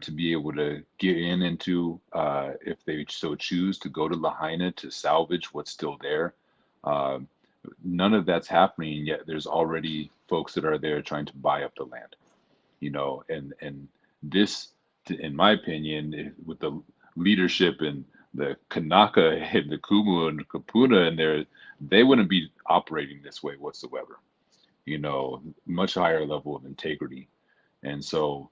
to be able to get into, if they so choose, to go to Lahaina to salvage what's still there. None of that's happening yet. There's already folks that are there trying to buy up the land, and this, in my opinion, with the leadership and the Kanaka and the Kumu and Kapuna and there, they wouldn't be operating this way whatsoever. Much higher level of integrity. And so,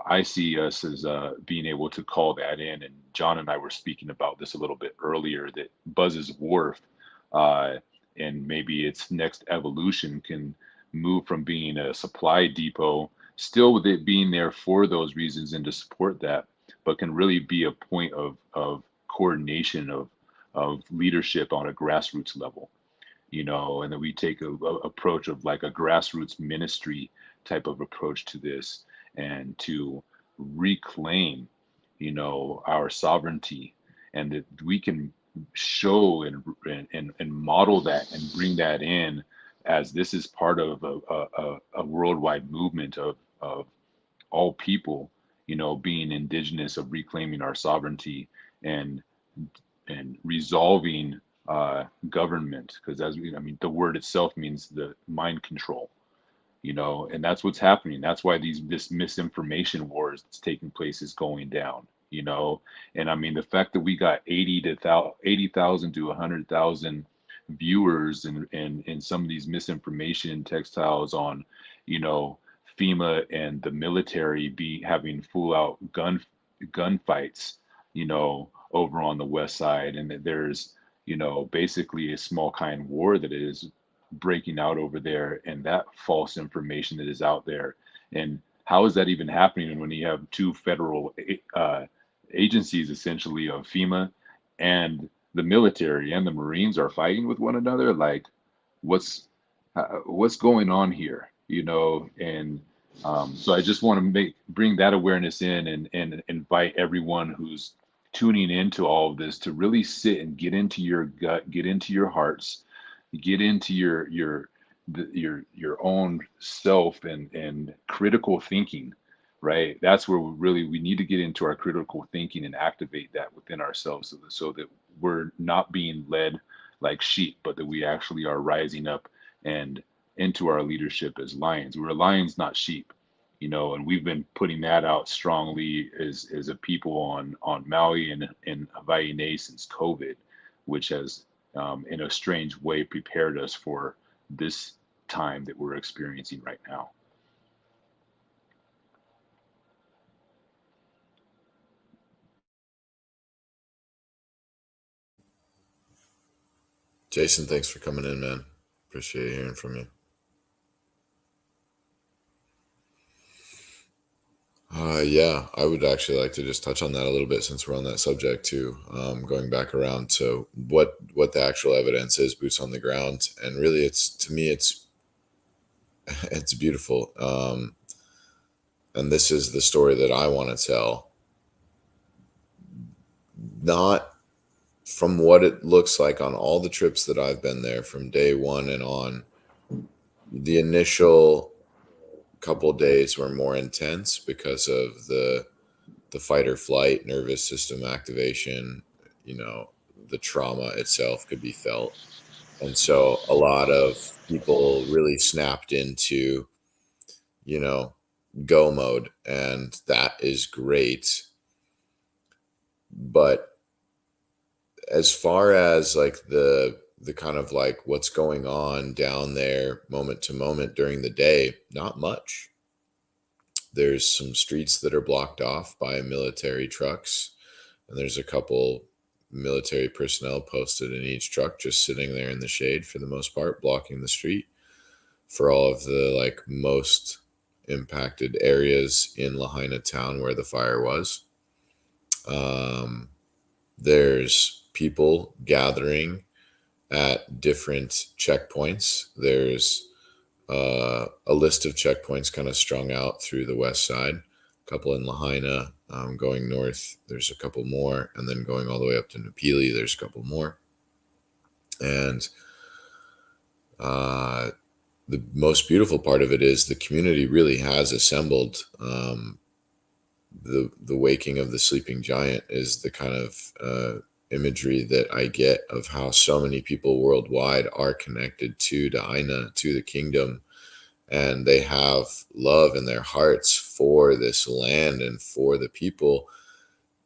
I see us as being able to call that in. And John and I were speaking about this a little bit earlier, that Buzz's Wharf, uh, and maybe its next evolution can move from being a supply depot, still with it being there for those reasons and to support that, but can really be a point of coordination of leadership on a grassroots level. And then we take a approach of like a grassroots ministry type of approach to this, and to reclaim, our sovereignty, and that we can show and model that and bring that in, as this is part of a worldwide movement of all people, being indigenous, of reclaiming our sovereignty, and resolving government, because I mean, the word itself means the mind control, and that's what's happening. That's why this misinformation wars that's taking place is going down, and I mean, the fact that we got 80,000 to 100,000 viewers and some of these misinformation textiles on, you know, FEMA and the military be having full out gunfights, over on the west side, and that there's, basically a small kind war that is breaking out over there, and that false information that is out there. And how is that even happening when you have two federal agencies, essentially, of FEMA and the military and the Marines are fighting with one another? Like, what's what's going on here? And so I just want to bring that awareness in, and invite everyone who's tuning into all of this to really sit and get into your gut, get into your hearts, get into your own self, and critical thinking, right? That's where we need to get into our critical thinking and activate that within ourselves, so that we're not being led like sheep, but that we actually are rising up and into our leadership as lions. We're lions, not sheep. And we've been putting that out strongly as a people on Maui and Hawaii since COVID, which has, in a strange way, prepared us for this time that we're experiencing right now. Jason, thanks for coming in, man. Appreciate hearing from you. Yeah, I would actually like to just touch on that a little bit since we're on that subject too. Going back around to what the actual evidence is, boots on the ground, and really, it's, to me, it's beautiful. And this is the story that I want to tell, not from what it looks like on all the trips that I've been there from day one and on. The initial couple days were more intense because of the fight or flight nervous system activation. The trauma itself could be felt, and so a lot of people really snapped into go mode, and that is great. But as far as like the kind of like what's going on down there moment to moment during the day, not much. There's some streets that are blocked off by military trucks, and there's a couple military personnel posted in each truck, just sitting there in the shade for the most part, blocking the street for all of the like most impacted areas in Lahaina town where the fire was. There's people gathering at different checkpoints. There's a list of checkpoints kind of strung out through the west side. A couple in Lahaina, going north, there's a couple more, and then going all the way up to Napili, there's a couple more. And the most beautiful part of it is the community really has assembled. The waking of the sleeping giant is the kind of imagery that I get of how so many people worldwide are connected to Aina, to the kingdom, and they have love in their hearts for this land and for the people.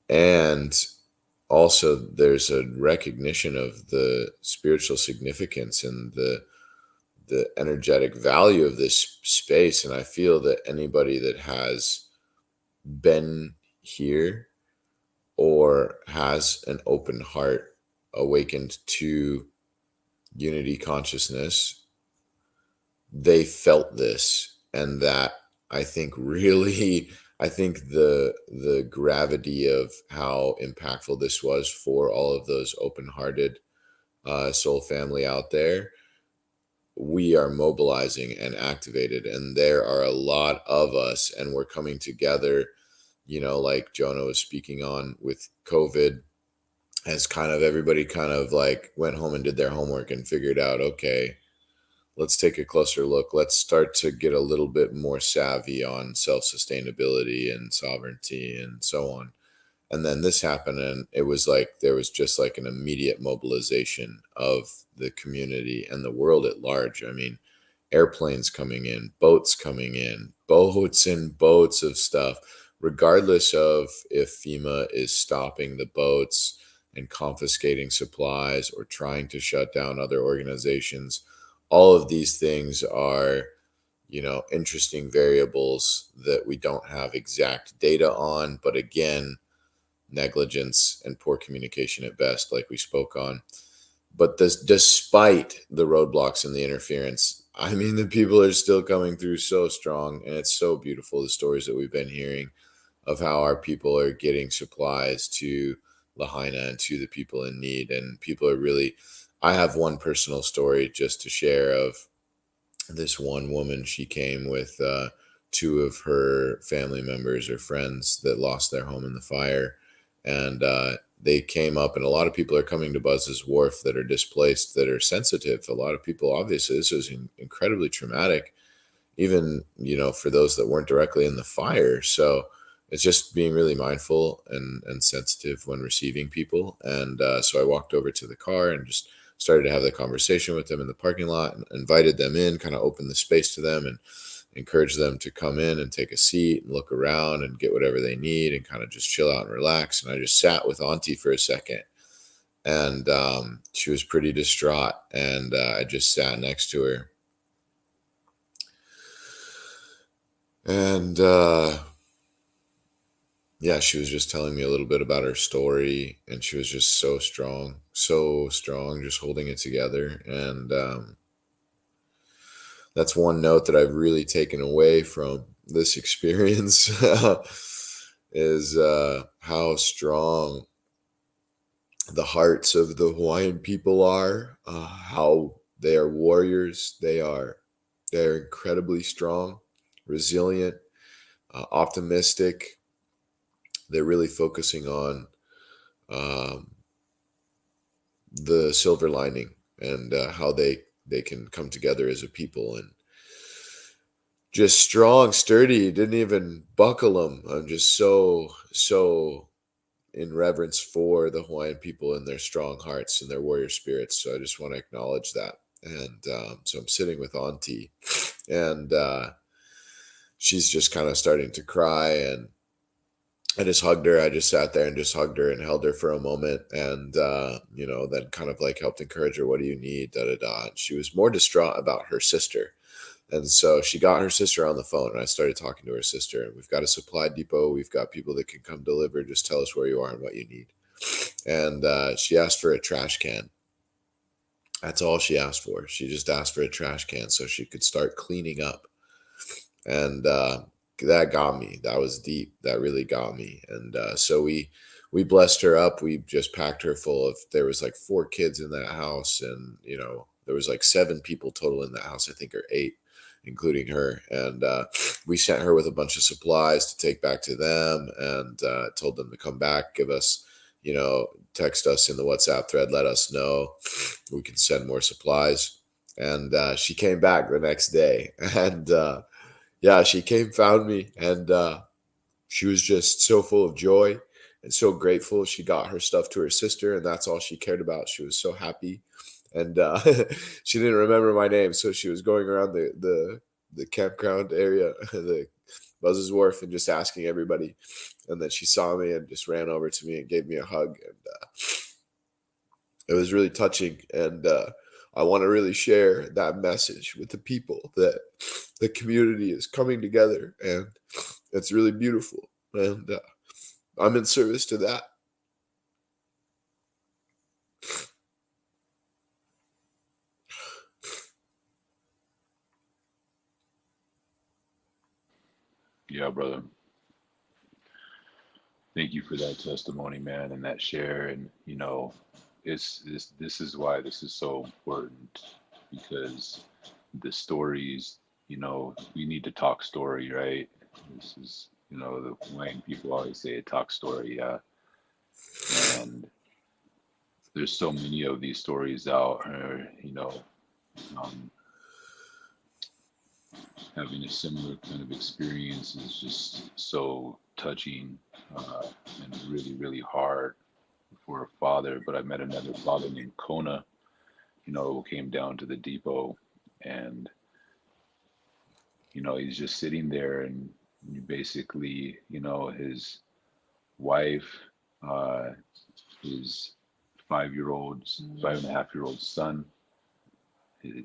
And also there's a recognition of the spiritual significance and the energetic value of this space. And I feel that anybody that has been here or has an open heart awakened to unity consciousness, they felt this. And that, I think, really, I think the gravity of how impactful this was for all of those open-hearted soul family out there, we are mobilizing and activated, and there are a lot of us, and we're coming together, like Jonah was speaking on with COVID, as kind of everybody kind of like went home and did their homework and figured out, okay, let's take a closer look. Let's start to get a little bit more savvy on self-sustainability and sovereignty and so on. And then this happened, and it was like there was just like an immediate mobilization of the community and the world at large. I mean, airplanes coming in, boats coming in, boats and boats of stuff, regardless of if FEMA is stopping the boats and confiscating supplies or trying to shut down other organizations. All of these things are, interesting variables that we don't have exact data on. But again, negligence and poor communication at best, like we spoke on. But this, despite the roadblocks and the interference, I mean, the people are still coming through so strong, and it's so beautiful, the stories that we've been hearing of how our people are getting supplies to Lahaina and to the people in need. And people are really, I have one personal story just to share of this one woman. She came with two of her family members or friends that lost their home in the fire. And they came up, and a lot of people are coming to Buzz's Wharf that are displaced, that are sensitive. A lot of people, obviously, this was incredibly traumatic, even, for those that weren't directly in the fire. So it's just being really mindful and sensitive when receiving people. And so I walked over to the car and just started to have the conversation with them in the parking lot, and invited them in, kind of opened the space to them and encouraged them to come in and take a seat and look around and get whatever they need and kind of just chill out and relax. And I just sat with Auntie for a second, and she was pretty distraught, and I just sat next to her. And yeah, she was just telling me a little bit about her story, and she was just so strong, just holding it together. And that's one note that I've really taken away from this experience is how strong the hearts of the Hawaiian people are, how they are warriors. They're incredibly strong, resilient, optimistic. They're really focusing on the silver lining, and how they can come together as a people, and just strong, sturdy, didn't even buckle them. I'm just so in reverence for the Hawaiian people and their strong hearts and their warrior spirits. So I just want to acknowledge that. And so I'm sitting with Auntie, and she's just kind of starting to cry, and I just hugged her. I just sat there and just hugged her and held her for a moment, and then kind of like helped encourage her. What do you need? Da da da. And she was more distraught about her sister, and so she got her sister on the phone, and I started talking to her sister. And we've got a supply depot. We've got people that can come deliver. Just tell us where you are and what you need. And she asked for a trash can. That's all she asked for. She just asked for a trash can so she could start cleaning up. And that got me. That was deep. That really got me. And so we blessed her up. We just packed her full of, there was like 4 kids in that house, and there was like 7 people total in that house, I think, or 8, including her. And we sent her with a bunch of supplies to take back to them, and told them to come back, give us, text us in the WhatsApp thread, let us know, we can send more supplies. And she came back the next day, and yeah, she came, found me, and she was just so full of joy and so grateful. She got her stuff to her sister, and that's all she cared about. She was so happy, and she didn't remember my name, so she was going around the campground area, the Buzz's Wharf, and just asking everybody. And then she saw me and just ran over to me and gave me a hug, and it was really touching. And I want to really share that message with the people that the community is coming together, and it's really beautiful. And I'm in service to that. Yeah, brother. Thank you for that testimony, man, and that share. And it's this is why this is so important, because the stories, we need to talk story, right? This is, the Wayne people always say talk story, yeah. And there's so many of these stories out, um, having a similar kind of experience is just so touching, and really, really hard for a father. But I met another father named Kona, who came down to the depot, and he's just sitting there, and basically, his wife, uh, his 5-year-old, 5.5-year-old son, his,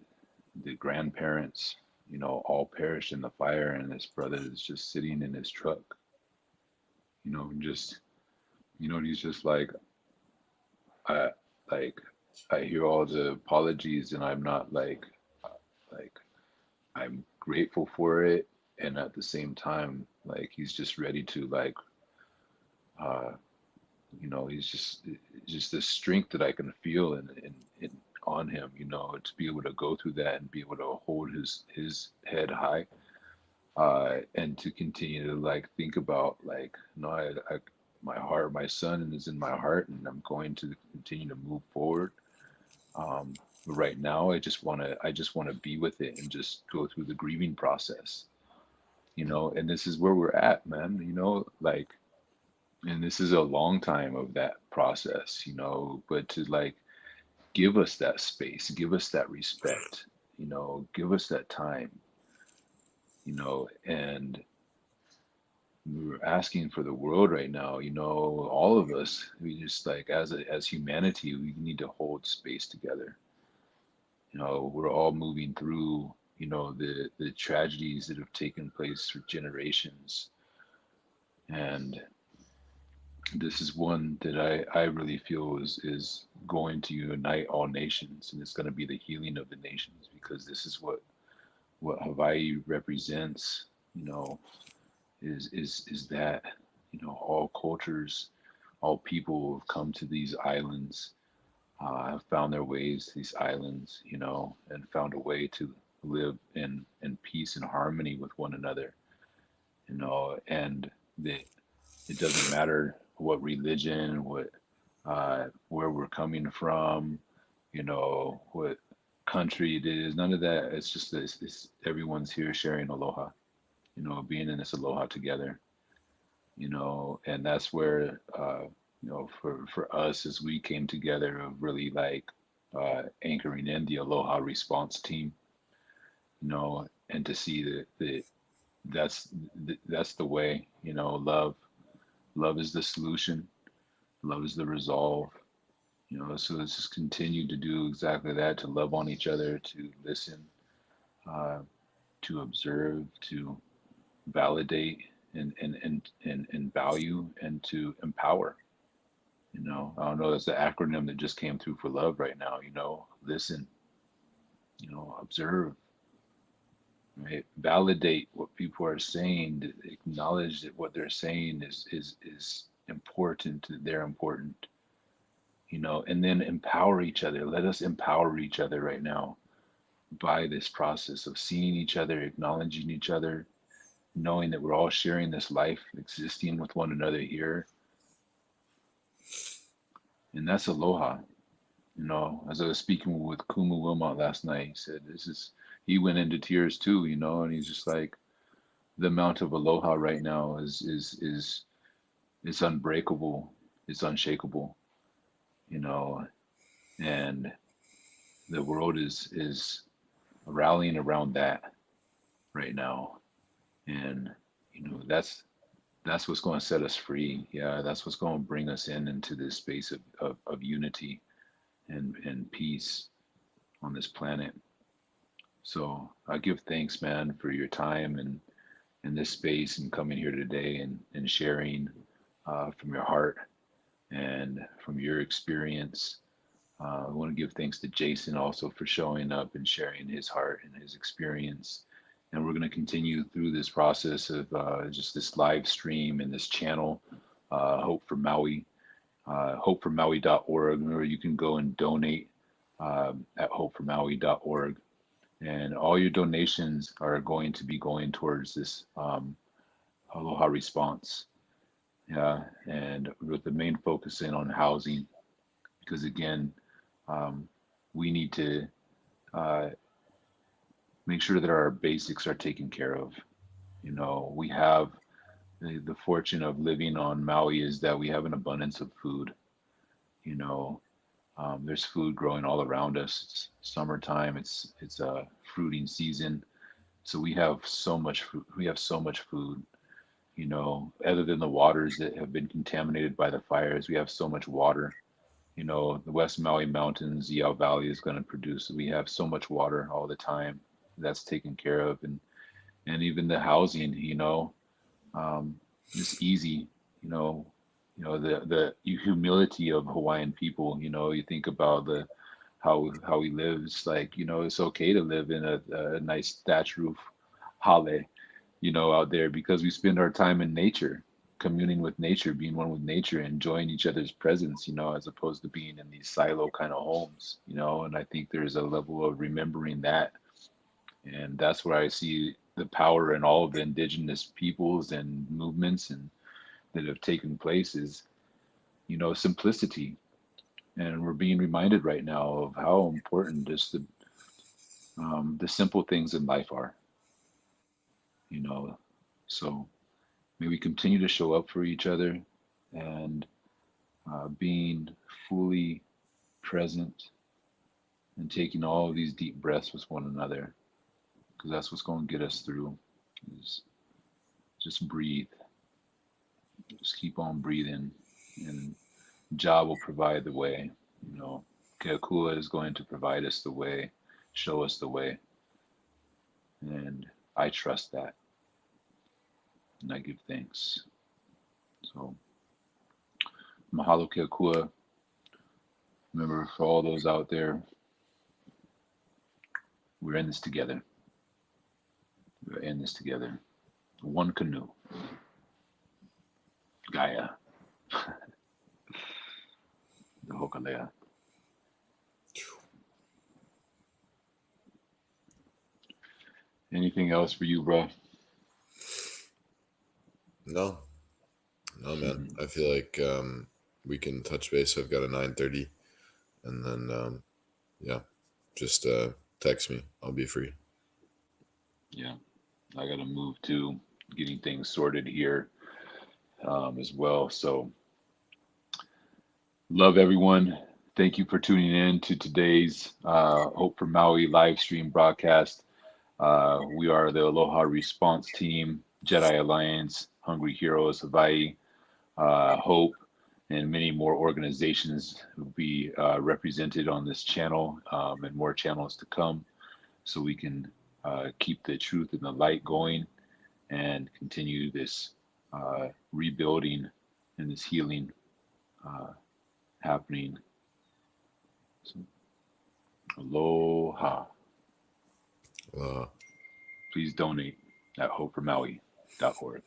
the grandparents, all perished in the fire, and his brother is just sitting in his truck, just, and he's just I, like, I hear all the apologies, and I'm not like, I'm grateful for it, and at the same time, he's just ready to uh, he's just the strength that I can feel in on him, to be able to go through that and be able to hold his head high, and to continue to think about no, my heart, my son is in my heart, and I'm going to continue to move forward. But right now, I just want to be with it and just go through the grieving process, and this is where we're at, man, and this is a long time of that process, but to give us that space, give us that respect, give us that time, and we're asking for the world right now, all of us, we just as humanity, we need to hold space together. We're all moving through, the tragedies that have taken place for generations, and this is one that I really feel is going to unite all nations, and it's going to be the healing of the nations, because this is what Hawaii represents, you know, is that, all cultures, all people have come to these islands, have found their ways to these islands, and found a way to live in peace and harmony with one another, and that it doesn't matter what religion, where we're coming from, what country it is, none of that. It's just this, everyone's here sharing aloha, being in this aloha together, and that's where, for us, as we came together, of really anchoring in the aloha response team, and to see that that's that's the way, love is the solution, love is the resolve, so let's just continue to do exactly that, to love on each other, to listen, uh, to observe, to validate, and value, and to empower. I don't know, that's the acronym that just came through for love right now. Listen, observe, right? Validate what people are saying, to acknowledge that what they're saying is important, that they're important, and then empower each other. Let us empower each other right now by this process of seeing each other, acknowledging each other, knowing that we're all sharing this life, existing with one another here. And that's aloha. As I was speaking with Kuma Wilmot last night, he said, he went into tears too, and he's just like, the amount of aloha right now is it's unbreakable, it's unshakable, you know, and the world is rallying around that right now. And that's what's going to set us free. Yeah, that's what's going to bring us into this space of unity and peace on this planet. So I give thanks, man, for your time and in this space and coming here today and sharing from your heart and from your experience. I want to give thanks to Jason also for showing up and sharing his heart and his experience. And we're going to continue through this process of just this live stream and this channel, Hope for Maui, hopeformaui.org. Remember, you can go and donate at hopeformaui.org. And all your donations are going to be going towards this Aloha response. Yeah, and with the main focus in on housing, because again, um, we need to uh, make sure that our basics are taken care of. We have the fortune of living on Maui is that we have an abundance of food. You know, there's food growing all around us. It's summertime. It's a fruiting season, so we have so much food. We have so much food. Other than the waters that have been contaminated by the fires, we have so much water. The West Maui Mountains, Yao Valley is going to produce. We have so much water all the time that's taken care of, and even the housing. Um, it's easy. You know, the humility of Hawaiian people. You think about the how we live. It's like it's okay to live in a nice thatch roof hale, out there because we spend our time in nature, communing with nature, being one with nature, enjoying each other's presence, as opposed to being in these silo kind of homes, and I think there's a level of remembering that. And that's where I see the power in all of the indigenous peoples and movements and that have taken place is, simplicity. And we're being reminded right now of how important just the simple things in life are, you know. So may we continue to show up for each other and being fully present and taking all of these deep breaths with one another, because that's what's going to get us through. Is just breathe, just keep on breathing, and Jah will provide the way. You know, Keakua is going to provide us the way, show us the way, and I trust that, and I give thanks. So, mahalo Keakua. Remember, for all those out there, we're in this together. We're in this together. One canoe. Gaia. The Hokalea. Anything else for you, bro? No, man. I feel like we can touch base. I've got a 9:30, and then yeah, just text me. I'll be free. Yeah, I got to move to getting things sorted here as well. So, love everyone. Thank you for tuning in to today's Hope for Maui live stream broadcast. We are the Aloha Response Team, Jedi Alliance, Hungry Heroes, Hawaii, Hope, and many more organizations will be represented on this channel and more channels to come, so we can keep the truth and the light going and continue this rebuilding and this healing happening. So, aloha. Uh, Please donate at hopeformaui.org.